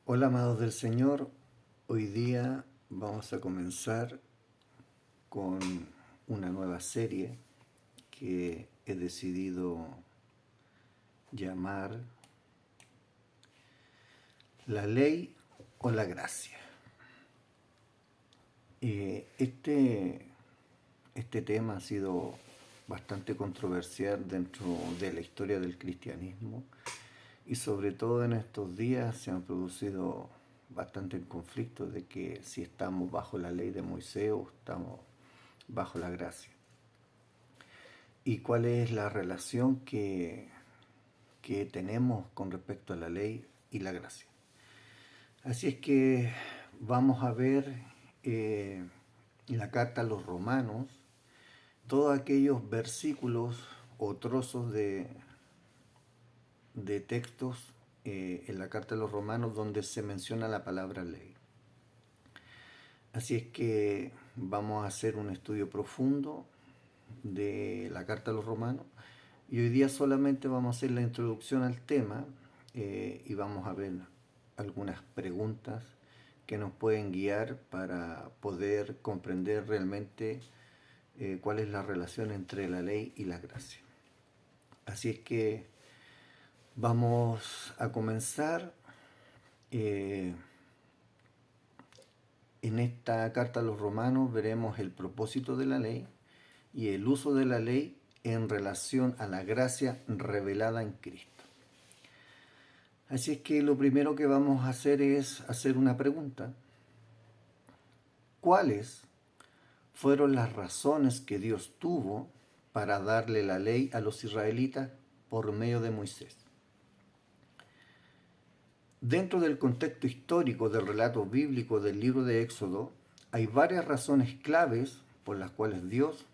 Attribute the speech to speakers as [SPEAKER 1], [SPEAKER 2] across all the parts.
[SPEAKER 1] Hola amados del Señor, hoy día vamos a comenzar con una nueva serie que he decidido llamar La Ley o la Gracia. Este tema ha sido bastante controversial dentro de la historia del cristianismo y sobre todo en estos días se han producido bastantes conflictos de que si estamos bajo la ley de Moisés o estamos bajo la gracia. ¿Y cuál es la relación que tenemos con respecto a la ley y la gracia? Así es que vamos a ver en la carta a los romanos todos aquellos versículos o trozos de textos en la carta a los romanos donde se menciona la palabra ley. Así es que vamos a hacer un estudio profundo de la carta a los romanos y hoy día solamente vamos a hacer la introducción al tema y vamos a ver algunas preguntas que nos pueden guiar para poder comprender realmente cuál es la relación entre la ley y la gracia. Así es que vamos a comenzar en esta carta a los romanos. Veremos el propósito de la ley y el uso de la ley en relación a la gracia revelada en Cristo. Así es que lo primero que vamos a hacer es hacer una pregunta. ¿Cuáles fueron las razones que Dios tuvo para darle la ley a los israelitas por medio de Moisés? Dentro del contexto histórico del relato bíblico del libro de Éxodo, hay varias razones claves por las cuales Dios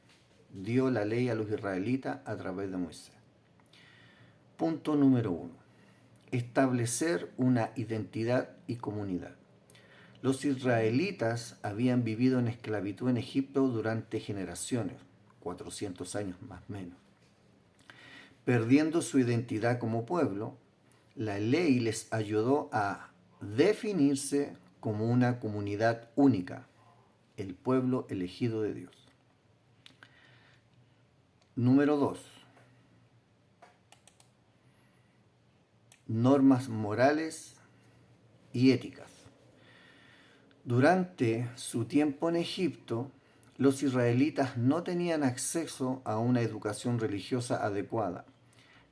[SPEAKER 1] dio la ley a los israelitas a través de Moisés. Punto número 1. Establecer una identidad y comunidad. Los israelitas habían vivido en esclavitud en Egipto durante generaciones, 400 años más o menos. Perdiendo su identidad como pueblo, la ley les ayudó a definirse como una comunidad única, el pueblo elegido de Dios. Número 2. Normas morales y éticas. Durante su tiempo en Egipto, los israelitas no tenían acceso a una educación religiosa adecuada.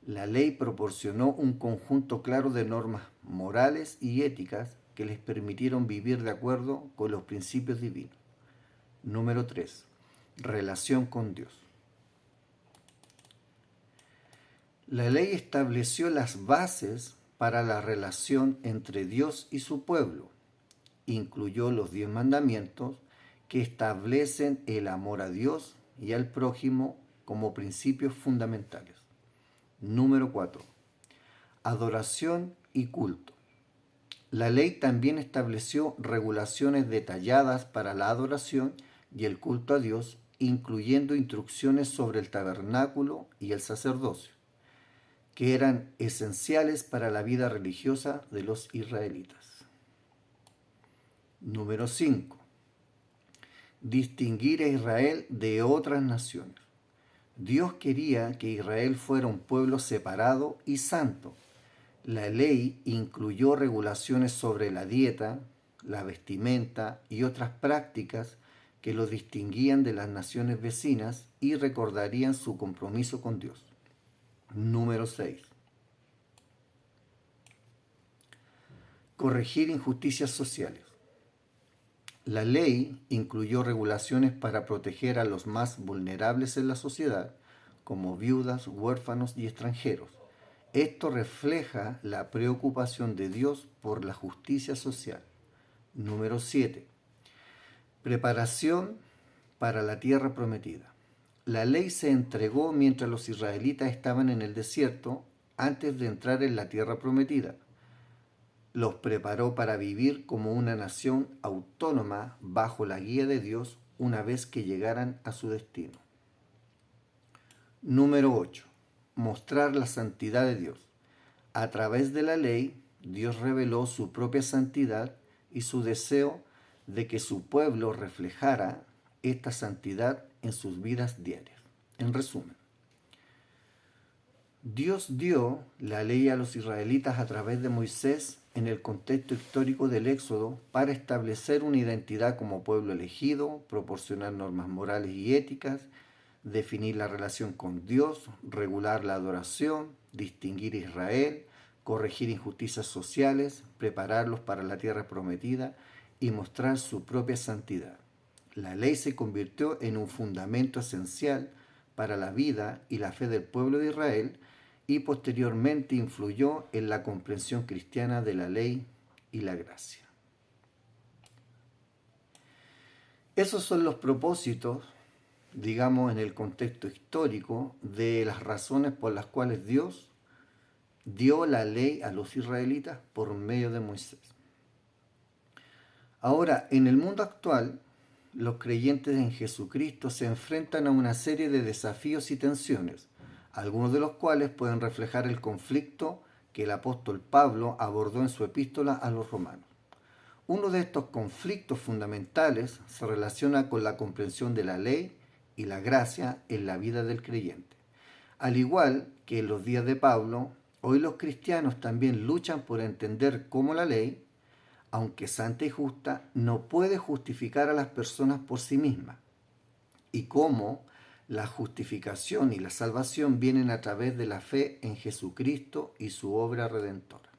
[SPEAKER 1] La ley proporcionó un conjunto claro de normas morales y éticas que les permitieron vivir de acuerdo con los principios divinos. Número 3. Relación con Dios. La ley estableció las bases para la relación entre Dios y su pueblo. Incluyó los 10 mandamientos que establecen el amor a Dios y al prójimo como principios fundamentales. Número 4. Adoración y culto. La ley también estableció regulaciones detalladas para la adoración y el culto a Dios, incluyendo instrucciones sobre el tabernáculo y el sacerdocio, que eran esenciales para la vida religiosa de los israelitas. Número 5. Distinguir a Israel de otras naciones. Dios quería que Israel fuera un pueblo separado y santo. La ley incluyó regulaciones sobre la dieta, la vestimenta y otras prácticas que los distinguían de las naciones vecinas y recordarían su compromiso con Dios. Número 6. Corregir injusticias sociales. La ley incluyó regulaciones para proteger a los más vulnerables en la sociedad, como viudas, huérfanos y extranjeros. Esto refleja la preocupación de Dios por la justicia social. Número 7. Preparación para la tierra prometida. La ley se entregó mientras los israelitas estaban en el desierto antes de entrar en la tierra prometida. Los preparó para vivir como una nación autónoma bajo la guía de Dios una vez que llegaran a su destino. Número 8. Mostrar la santidad de Dios. A través de la ley, Dios reveló su propia santidad y su deseo de que su pueblo reflejara esta santidad en sus vidas diarias. En resumen, Dios dio la ley a los israelitas a través de Moisés en el contexto histórico del Éxodo para establecer una identidad como pueblo elegido, proporcionar normas morales y éticas, definir la relación con Dios, regular la adoración, distinguir a Israel, corregir injusticias sociales, prepararlos para la tierra prometida y mostrar su propia santidad. La ley se convirtió en un fundamento esencial para la vida y la fe del pueblo de Israel y posteriormente influyó en la comprensión cristiana de la ley y la gracia. Esos son los propósitos, digamos, en el contexto histórico de las razones por las cuales Dios dio la ley a los israelitas por medio de Moisés. Ahora, en el mundo actual, los creyentes en Jesucristo se enfrentan a una serie de desafíos y tensiones, algunos de los cuales pueden reflejar el conflicto que el apóstol Pablo abordó en su epístola a los romanos. Uno de estos conflictos fundamentales se relaciona con la comprensión de la ley y la gracia en la vida del creyente. Al igual que en los días de Pablo, hoy los cristianos también luchan por entender cómo la ley, aunque santa y justa, no puede justificar a las personas por sí misma, y cómo la justificación y la salvación vienen a través de la fe en Jesucristo y su obra redentora.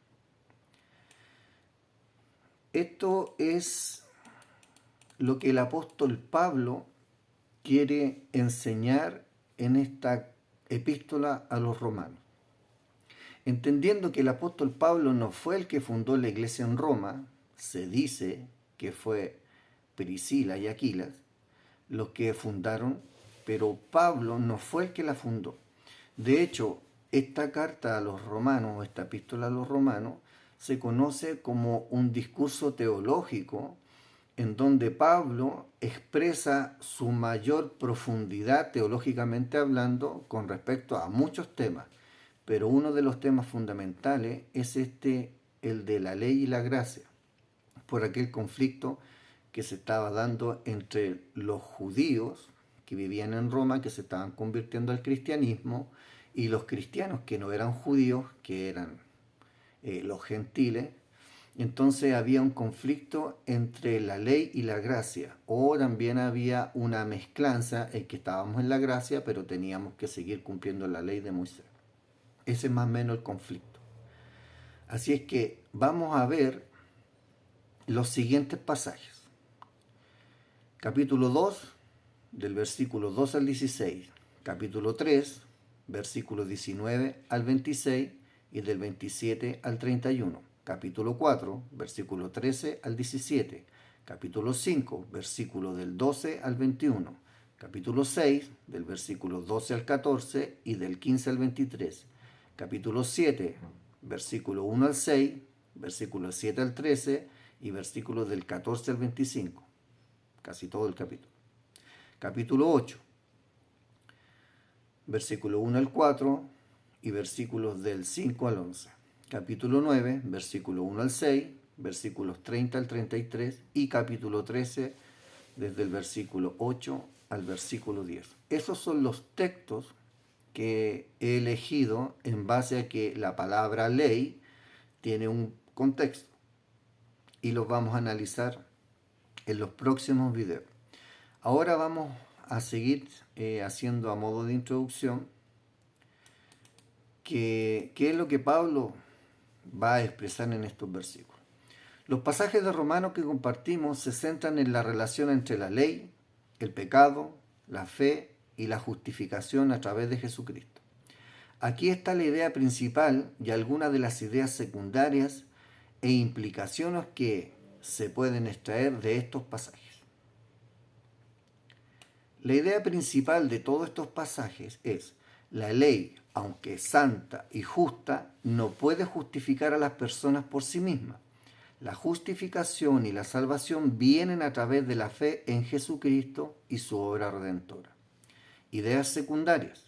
[SPEAKER 1] Esto es lo que el apóstol Pablo quiere enseñar en esta epístola a los romanos. Entendiendo que el apóstol Pablo no fue el que fundó la iglesia en Roma, se dice que fue Priscila y Aquilas los que fundaron, pero Pablo no fue el que la fundó. De hecho, esta carta a los romanos, esta epístola a los romanos, se conoce como un discurso teológico en donde Pablo expresa su mayor profundidad teológicamente hablando con respecto a muchos temas, pero uno de los temas fundamentales es el de la ley y la gracia, por aquel conflicto que se estaba dando entre los judíos que vivían en Roma, que se estaban convirtiendo al cristianismo, y los cristianos que no eran judíos, que eran los gentiles. Entonces había un conflicto entre la ley y la gracia, o también había una mezclanza en que estábamos en la gracia, pero teníamos que seguir cumpliendo la ley de Moisés. Ese es más o menos el conflicto. Así es que vamos a ver los siguientes pasajes. Capítulo 2, del versículo 2 al 16. Capítulo 3, versículos 19 al 26 y del 27 al 31. Capítulo 4, versículo 13 al 17. Capítulo 5, versículo del 12 al 21. Capítulo 6, del versículo 12 al 14 y del 15 al 23. Capítulo 7, versículo 1 al 6, versículo 7 al 13 y versículos del 14 al 25. Casi todo el capítulo. Capítulo 8, versículo 1 al 4 y versículos del 5 al 11. Capítulo 9, versículo 1 al 6, versículos 30 al 33 y capítulo 13, desde el versículo 8 al versículo 10. Esos son los textos que he elegido en base a que la palabra ley tiene un contexto y los vamos a analizar en los próximos videos. Ahora vamos a seguir haciendo a modo de introducción qué es lo que Pablo va a expresar en estos versículos. Los pasajes de Romanos que compartimos se centran en la relación entre la ley, el pecado, la fe y la justificación a través de Jesucristo. Aquí está la idea principal y algunas de las ideas secundarias e implicaciones que se pueden extraer de estos pasajes. La idea principal de todos estos pasajes es: la ley, aunque santa y justa, no puede justificar a las personas por sí misma. La justificación y la salvación vienen a través de la fe en Jesucristo y su obra redentora. Ideas secundarias.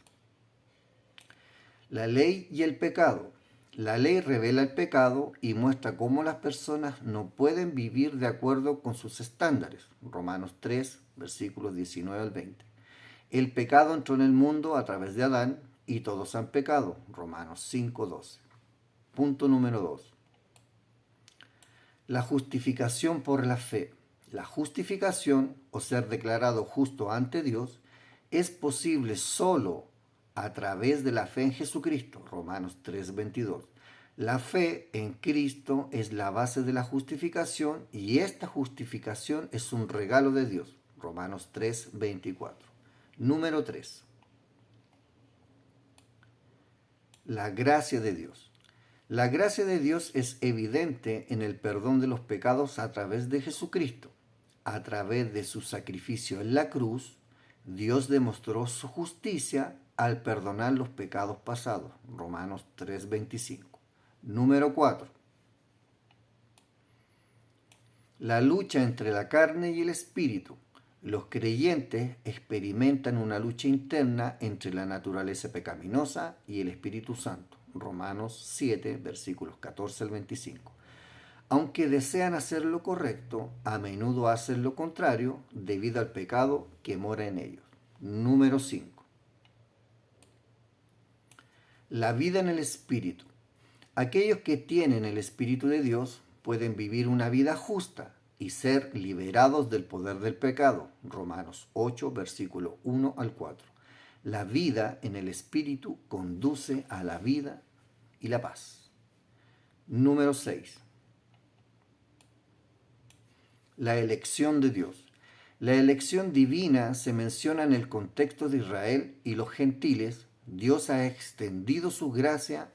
[SPEAKER 1] La ley y el pecado. La ley revela el pecado y muestra cómo las personas no pueden vivir de acuerdo con sus estándares. Romanos 3, versículos 19 al 20. El pecado entró en el mundo a través de Adán y todos han pecado. Romanos 5, 12. Punto número 2. La justificación por la fe. La justificación, o ser declarado justo ante Dios, es posible solo a través de la fe en Jesucristo. Romanos 3:22. La fe en Cristo es la base de la justificación y esta justificación es un regalo de Dios. Romanos 3:24. Número 3. La gracia de Dios. La gracia de Dios es evidente en el perdón de los pecados a través de Jesucristo. A través de su sacrificio en la cruz, Dios demostró su justicia al perdonar los pecados pasados. Romanos 3:25. Número 4. La lucha entre la carne y el espíritu. Los creyentes experimentan una lucha interna entre la naturaleza pecaminosa y el Espíritu Santo. Romanos 7, versículos 14 al 25. Aunque desean hacer lo correcto, a menudo hacen lo contrario debido al pecado que mora en ellos. Número 5. La vida en el Espíritu. Aquellos que tienen el Espíritu de Dios pueden vivir una vida justa y ser liberados del poder del pecado. Romanos 8, versículo 1 al 4. La vida en el Espíritu conduce a la vida y la paz. Número 6. La elección de Dios. La elección divina se menciona en el contexto de Israel y los gentiles. Dios ha extendido su gracia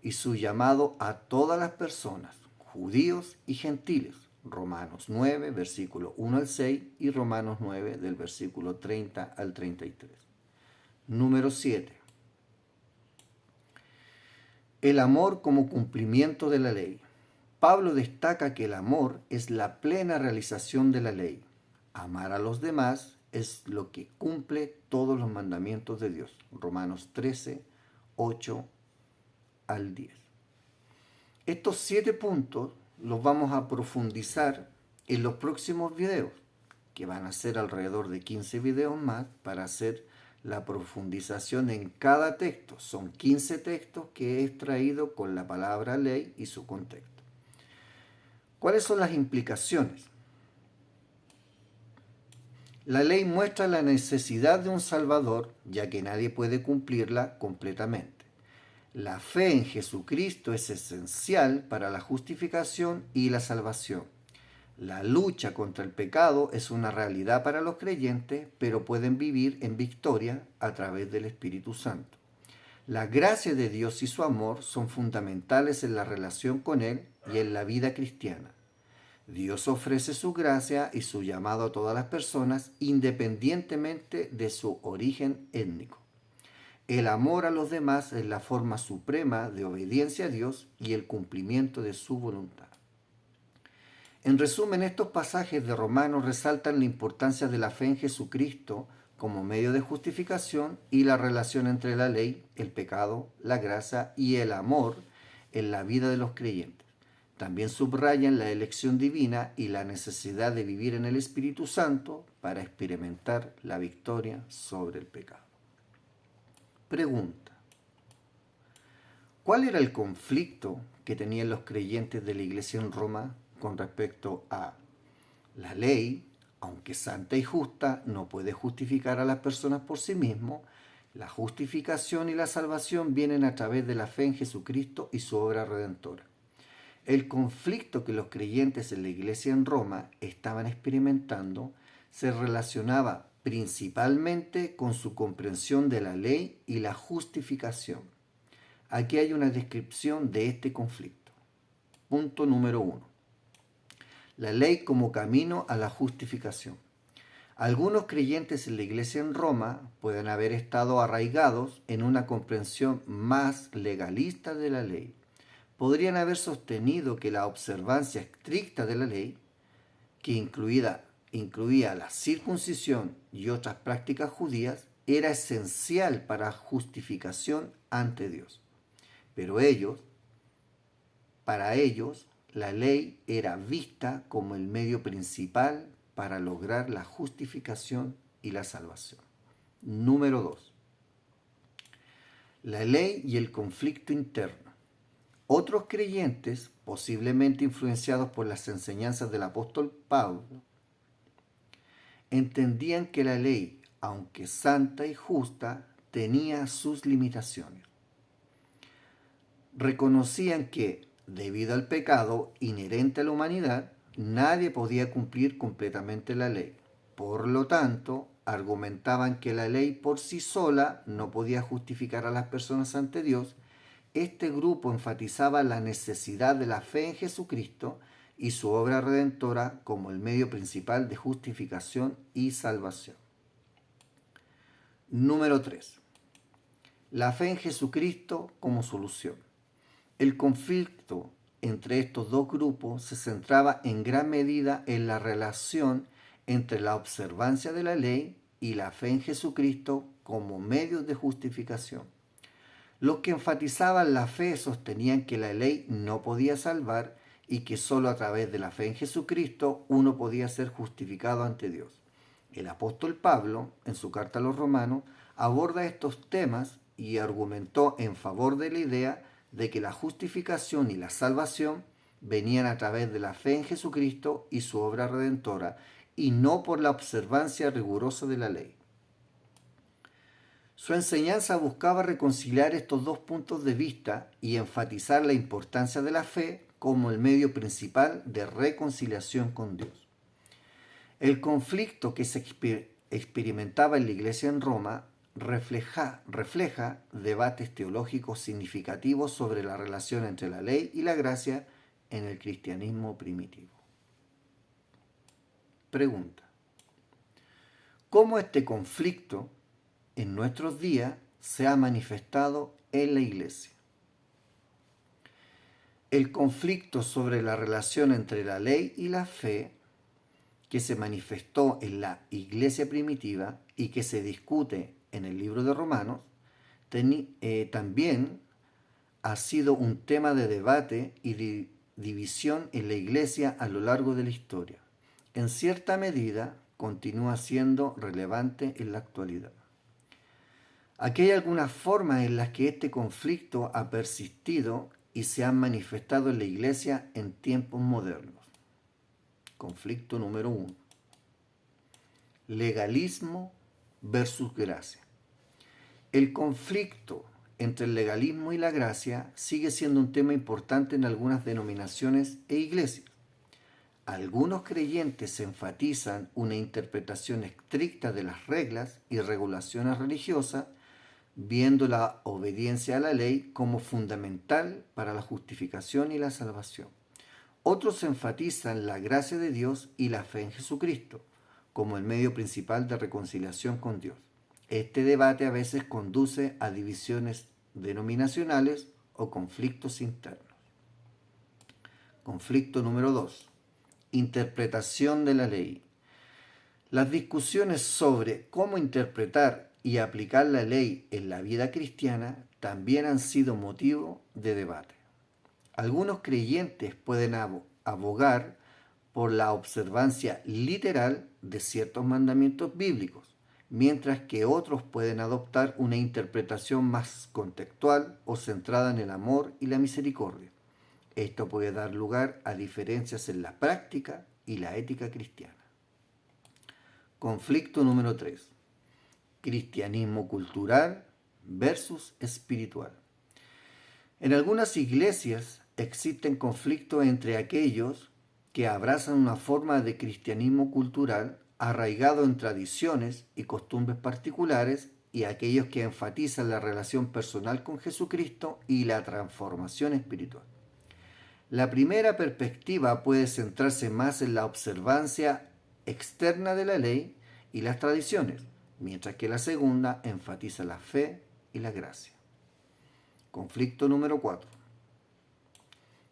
[SPEAKER 1] y su llamado a todas las personas, judíos y gentiles. Romanos 9, versículo 1 al 6 y Romanos 9 del versículo 30 al 33. Número 7. El amor como cumplimiento de la ley. Pablo destaca que el amor es la plena realización de la ley. Amar a los demás es lo que cumple todos los mandamientos de Dios. Romanos 13, 8 al 10. Estos 7 puntos los vamos a profundizar en los próximos videos, que van a ser alrededor de 15 videos más para hacer la profundización en cada texto. Son 15 textos que he extraído con la palabra ley y su contexto. ¿Cuáles son las implicaciones? La ley muestra la necesidad de un Salvador, ya que nadie puede cumplirla completamente. La fe en Jesucristo es esencial para la justificación y la salvación. La lucha contra el pecado es una realidad para los creyentes, pero pueden vivir en victoria a través del Espíritu Santo. La gracia de Dios y su amor son fundamentales en la relación con Él y en la vida cristiana. Dios ofrece su gracia y su llamado a todas las personas independientemente de su origen étnico. El amor a los demás es la forma suprema de obediencia a Dios y el cumplimiento de su voluntad. En resumen, estos pasajes de Romanos resaltan la importancia de la fe en Jesucristo como medio de justificación y la relación entre la ley, el pecado, la gracia y el amor en la vida de los creyentes. También subrayan la elección divina y la necesidad de vivir en el Espíritu Santo para experimentar la victoria sobre el pecado. Pregunta: ¿cuál era el conflicto que tenían los creyentes de la iglesia en Roma con respecto a la ley? Aunque santa y justa, no puede justificar a las personas por sí mismo. La justificación y la salvación vienen a través de la fe en Jesucristo y su obra redentora. El conflicto que los creyentes en la iglesia en Roma estaban experimentando se relacionaba principalmente con su comprensión de la ley y la justificación. Aquí hay una descripción de este conflicto. Punto número 1. La ley como camino a la justificación. Algunos creyentes en la iglesia en Roma pueden haber estado arraigados en una comprensión más legalista de la ley. Podrían haber sostenido que la observancia estricta de la ley, que incluía la circuncisión y otras prácticas judías, era esencial para justificación ante Dios. Pero ellos Para ellos, la ley era vista como el medio principal para lograr la justificación y la salvación. Número 2. La ley y el conflicto interno. Otros creyentes, posiblemente influenciados por las enseñanzas del apóstol Pablo, entendían que la ley, aunque santa y justa, tenía sus limitaciones. Reconocían que, debido al pecado inherente a la humanidad, nadie podía cumplir completamente la ley. Por lo tanto, argumentaban que la ley por sí sola no podía justificar a las personas ante Dios. Este grupo enfatizaba la necesidad de la fe en Jesucristo y su obra redentora como el medio principal de justificación y salvación. Número 3. La fe en Jesucristo como solución. El conflicto entre estos dos grupos se centraba en gran medida en la relación entre la observancia de la ley y la fe en Jesucristo como medios de justificación. Los que enfatizaban la fe sostenían que la ley no podía salvar y que sólo a través de la fe en Jesucristo uno podía ser justificado ante Dios. El apóstol Pablo, en su carta a los Romanos, aborda estos temas y argumentó en favor de la idea de que la justificación y la salvación venían a través de la fe en Jesucristo y su obra redentora, y no por la observancia rigurosa de la ley. Su enseñanza buscaba reconciliar estos dos puntos de vista y enfatizar la importancia de la fe como el medio principal de reconciliación con Dios. El conflicto que se experimentaba en la iglesia en Roma refleja debates teológicos significativos sobre la relación entre la ley y la gracia en el cristianismo primitivo. Pregunta: ¿cómo este conflicto en nuestros días se ha manifestado en la iglesia? El conflicto sobre la relación entre la ley y la fe que se manifestó en la iglesia primitiva y que se discute en el libro de Romanos, también ha sido un tema de debate y división en la iglesia a lo largo de la historia. En cierta medida, continúa siendo relevante en la actualidad. Aquí hay algunas formas en las que este conflicto ha persistido y se han manifestado en la iglesia en tiempos modernos. Conflicto número 1. Legalismo versus gracia. El conflicto entre el legalismo y la gracia sigue siendo un tema importante en algunas denominaciones e iglesias. Algunos creyentes enfatizan una interpretación estricta de las reglas y regulaciones religiosas, viendo la obediencia a la ley como fundamental para la justificación y la salvación. Otros enfatizan la gracia de Dios y la fe en Jesucristo como el medio principal de reconciliación con Dios. Este debate a veces conduce a divisiones denominacionales o conflictos internos. Conflicto número 2. Interpretación de la ley. Las discusiones sobre cómo interpretar y aplicar la ley en la vida cristiana también han sido motivo de debate. Algunos creyentes pueden abogar por la observancia literal de ciertos mandamientos bíblicos, mientras que otros pueden adoptar una interpretación más contextual o centrada en el amor y la misericordia. Esto puede dar lugar a diferencias en la práctica y la ética cristiana. Conflicto número 3. Cristianismo cultural versus espiritual. En algunas iglesias existen conflictos entre aquellos que abrazan una forma de cristianismo cultural arraigado en tradiciones y costumbres particulares y aquellos que enfatizan la relación personal con Jesucristo y la transformación espiritual. La primera perspectiva puede centrarse más en la observancia externa de la ley y las tradiciones, mientras que la segunda enfatiza la fe y la gracia. Conflicto número 4.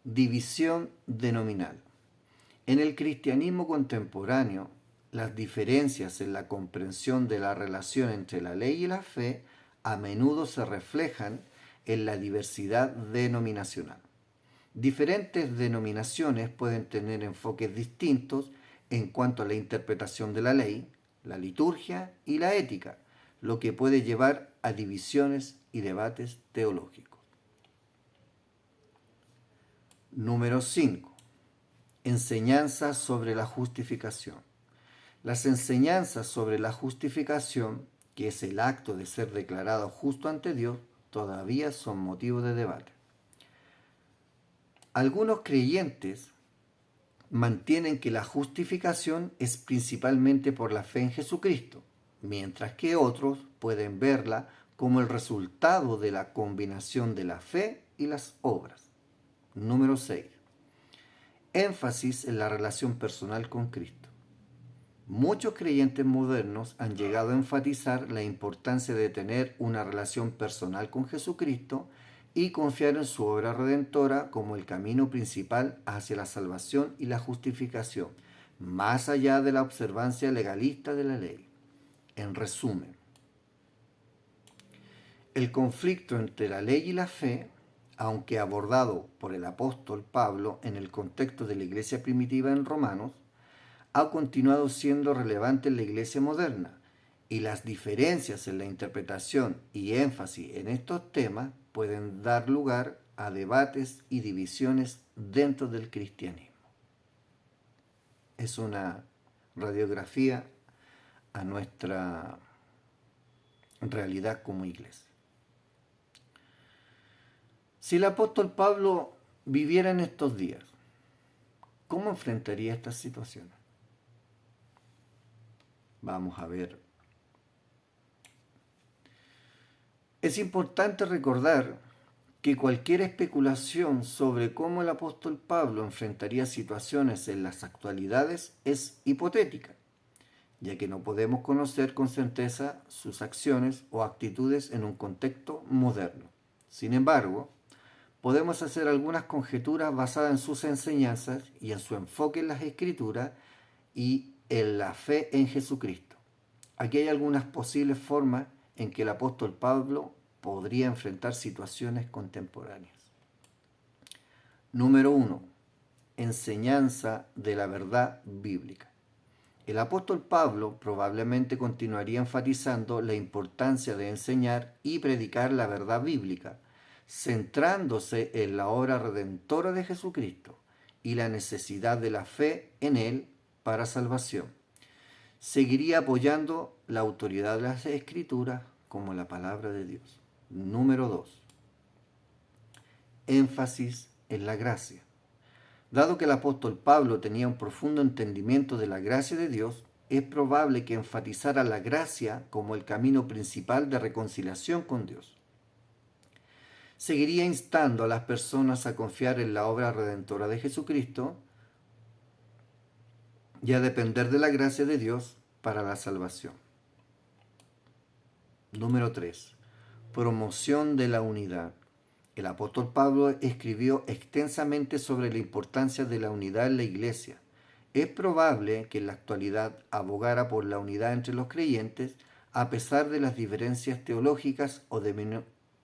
[SPEAKER 1] División denominal. En el cristianismo contemporáneo, las diferencias en la comprensión de la relación entre la ley y la fe a menudo se reflejan en la diversidad denominacional. Diferentes denominaciones pueden tener enfoques distintos en cuanto a la interpretación de la ley, la liturgia y la ética, lo que puede llevar a divisiones y debates teológicos. Número 5. Enseñanzas sobre la justificación. Las enseñanzas sobre la justificación, que es el acto de ser declarado justo ante Dios, todavía son motivo de debate. Algunos creyentes mantienen que la justificación es principalmente por la fe en Jesucristo, mientras que otros pueden verla como el resultado de la combinación de la fe y las obras. Número 6. Énfasis en la relación personal con Cristo. Muchos creyentes modernos han llegado a enfatizar la importancia de tener una relación personal con Jesucristo y confiar en su obra redentora como el camino principal hacia la salvación y la justificación, más allá de la observancia legalista de la ley. En resumen, el conflicto entre la ley y la fe, aunque abordado por el apóstol Pablo en el contexto de la iglesia primitiva en Romanos, ha continuado siendo relevante en la iglesia moderna, y las diferencias en la interpretación y énfasis en estos temas pueden dar lugar a debates y divisiones dentro del cristianismo. Es una radiografía a nuestra realidad como iglesia. Si el apóstol Pablo viviera en estos días, ¿cómo enfrentaría estas situaciones? Vamos a ver. Es importante recordar que cualquier especulación sobre cómo el apóstol Pablo enfrentaría situaciones en las actualidades es hipotética, ya que no podemos conocer con certeza sus acciones o actitudes en un contexto moderno. Sin embargo, podemos hacer algunas conjeturas basadas en sus enseñanzas y en su enfoque en las Escrituras y en la fe en Jesucristo. Aquí hay algunas posibles formas en que el apóstol Pablo podría enfrentar situaciones contemporáneas. Número 1. Enseñanza de la verdad bíblica. El apóstol Pablo probablemente continuaría enfatizando la importancia de enseñar y predicar la verdad bíblica, centrándose en la obra redentora de Jesucristo y la necesidad de la fe en Él para salvación. Seguiría apoyando la autoridad de las Escrituras como la palabra de Dios. Número 2. Énfasis en la gracia. Dado que el apóstol Pablo tenía un profundo entendimiento de la gracia de Dios, es probable que enfatizara la gracia como el camino principal de reconciliación con Dios. Seguiría instando a las personas a confiar en la obra redentora de Jesucristo y a depender de la gracia de Dios para la salvación. Número 3. Promoción de la unidad. El apóstol Pablo escribió extensamente sobre la importancia de la unidad en la iglesia. Es probable que en la actualidad abogara por la unidad entre los creyentes a pesar de las diferencias teológicas o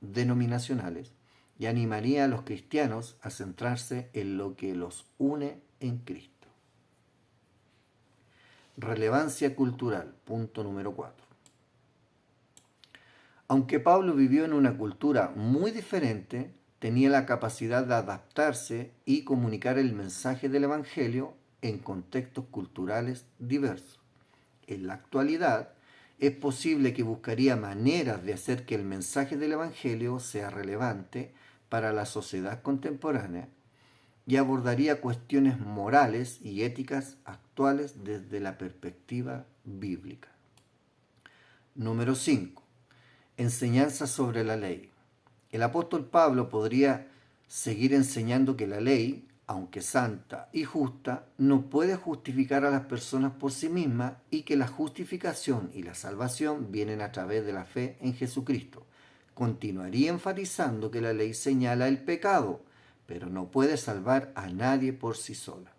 [SPEAKER 1] denominacionales, y animaría a los cristianos a centrarse en lo que los une en Cristo. Relevancia cultural, punto número 4. Aunque Pablo vivió en una cultura muy diferente, tenía la capacidad de adaptarse y comunicar el mensaje del Evangelio en contextos culturales diversos. En la actualidad, es posible que buscaría maneras de hacer que el mensaje del Evangelio sea relevante para la sociedad contemporánea y abordaría cuestiones morales y éticas actuales desde la perspectiva bíblica. Número 5. Enseñanza sobre la ley. El apóstol Pablo podría seguir enseñando que la ley, aunque santa y justa, no puede justificar a las personas por sí misma y que la justificación y la salvación vienen a través de la fe en Jesucristo. Continuaría enfatizando que la ley señala el pecado, pero no puede salvar a nadie por sí sola.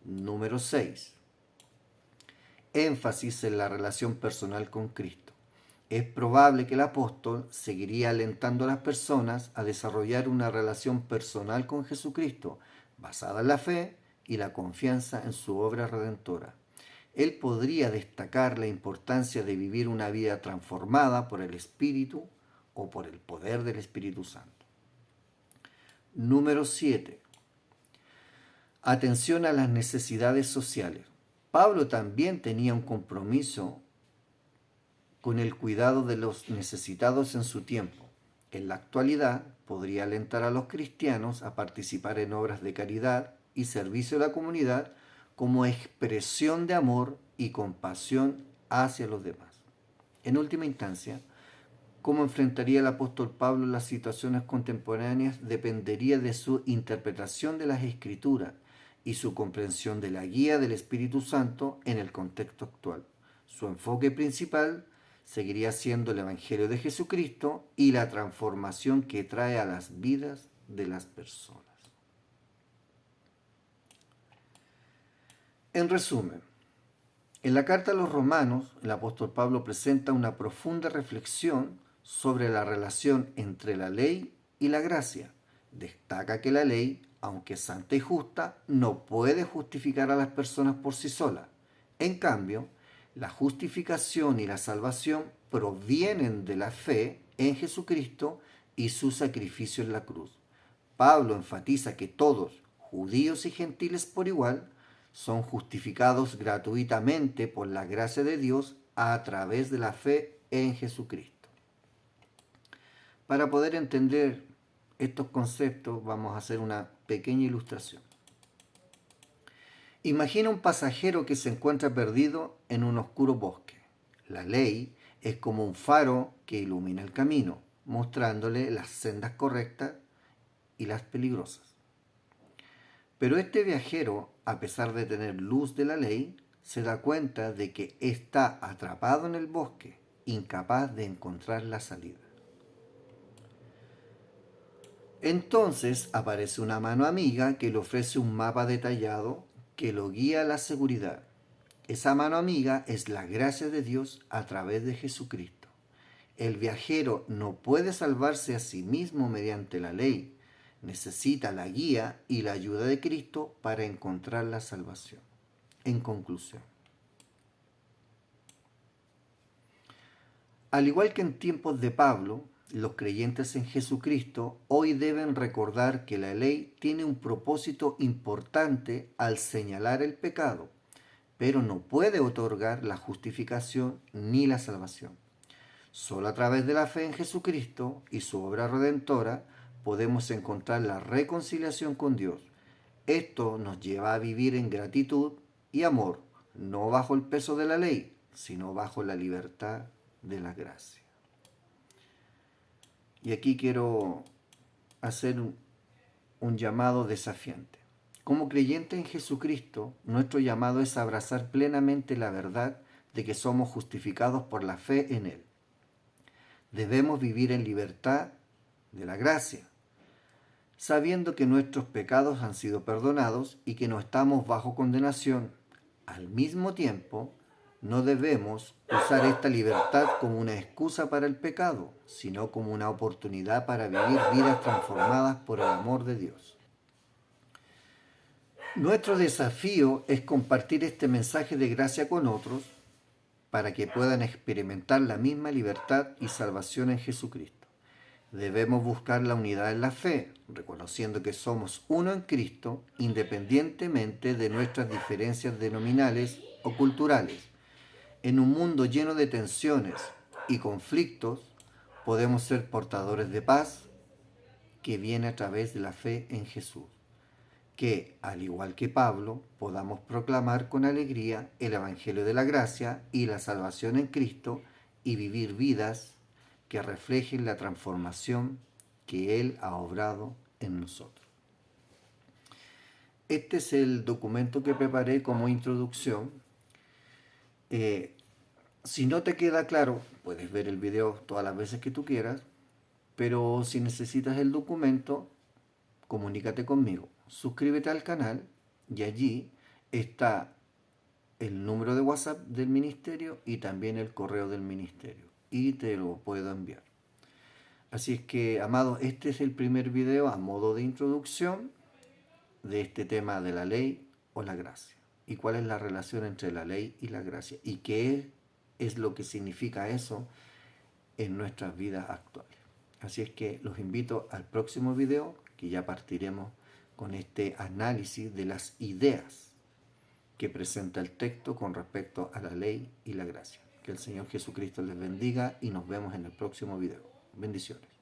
[SPEAKER 1] Número 6. Énfasis en la relación personal con Cristo. es probable que el apóstol seguiría alentando a las personas a desarrollar una relación personal con Jesucristo, basada en la fe y la confianza en su obra redentora. Él podría destacar la importancia de vivir una vida transformada por el Espíritu o por el poder del Espíritu Santo. Número 7. Atención a las necesidades sociales. Pablo también tenía un compromiso con el cuidado de los necesitados en su tiempo. En la actualidad, podría alentar a los cristianos a participar en obras de caridad y servicio a la comunidad como expresión de amor y compasión hacia los demás. En última instancia, cómo enfrentaría el apóstol Pablo las situaciones contemporáneas dependería de su interpretación de las Escrituras y su comprensión de la guía del Espíritu Santo en el contexto actual. Su enfoque principal seguiría siendo el Evangelio de Jesucristo y la transformación que trae a las vidas de las personas. En resumen, en la carta a los Romanos, el apóstol Pablo presenta una profunda reflexión sobre la relación entre la ley y la gracia. Destaca que la ley, aunque santa y justa, no puede justificar a las personas por sí sola. En cambio, la justificación y la salvación provienen de la fe en Jesucristo y su sacrificio en la cruz. Pablo enfatiza que todos, judíos y gentiles por igual, son justificados gratuitamente por la gracia de Dios a través de la fe en Jesucristo. Para poder entender estos conceptos vamos a hacer una pequeña ilustración. Imagina un pasajero que se encuentra perdido en un oscuro bosque. La ley es como un faro que ilumina el camino, mostrándole las sendas correctas y las peligrosas. Pero este viajero, a pesar de tener luz de la ley, se da cuenta de que está atrapado en el bosque, incapaz de encontrar la salida. Entonces aparece una mano amiga que le ofrece un mapa detallado que lo guía a la seguridad. Esa mano amiga es la gracia de Dios a través de Jesucristo. El viajero no puede salvarse a sí mismo mediante la ley. Necesita la guía y la ayuda de Cristo para encontrar la salvación. En conclusión, al igual que en tiempos de Pablo, los creyentes en Jesucristo hoy deben recordar que la ley tiene un propósito importante al señalar el pecado, pero no puede otorgar la justificación ni la salvación. Solo a través de la fe en Jesucristo y su obra redentora podemos encontrar la reconciliación con Dios. Esto nos lleva a vivir en gratitud y amor, no bajo el peso de la ley, sino bajo la libertad de la gracia. Y aquí quiero hacer un llamado desafiante. Como creyentes en Jesucristo, nuestro llamado es abrazar plenamente la verdad de que somos justificados por la fe en Él. Debemos vivir en libertad de la gracia, sabiendo que nuestros pecados han sido perdonados y que no estamos bajo condenación. Al mismo tiempo, no debemos usar esta libertad como una excusa para el pecado, sino como una oportunidad para vivir vidas transformadas por el amor de Dios. Nuestro desafío es compartir este mensaje de gracia con otros para que puedan experimentar la misma libertad y salvación en Jesucristo. Debemos buscar la unidad en la fe, reconociendo que somos uno en Cristo, independientemente de nuestras diferencias denominales o culturales. En un mundo lleno de tensiones y conflictos, podemos ser portadores de paz que viene a través de la fe en Jesús. Que, al igual que Pablo, podamos proclamar con alegría el Evangelio de la gracia y la salvación en Cristo y vivir vidas que reflejen la transformación que Él ha obrado en nosotros. Este es el documento que preparé como introducción. Si no te queda claro, puedes ver el video todas las veces que tú quieras, pero si necesitas el documento, comunícate conmigo. Suscríbete al canal y allí está el número de WhatsApp del ministerio y también el correo del ministerio. y te lo puedo enviar. Así es que, amados, este es el primer video a modo de introducción de este tema de la ley o la gracia. Y cuál es la relación entre la ley y la gracia. Y qué es lo que significa eso en nuestras vidas actuales. Así es que los invito al próximo video, que ya partiremos con este análisis de las ideas que presenta el texto con respecto a la ley y la gracia. Que el Señor Jesucristo les bendiga y nos vemos en el próximo video. Bendiciones.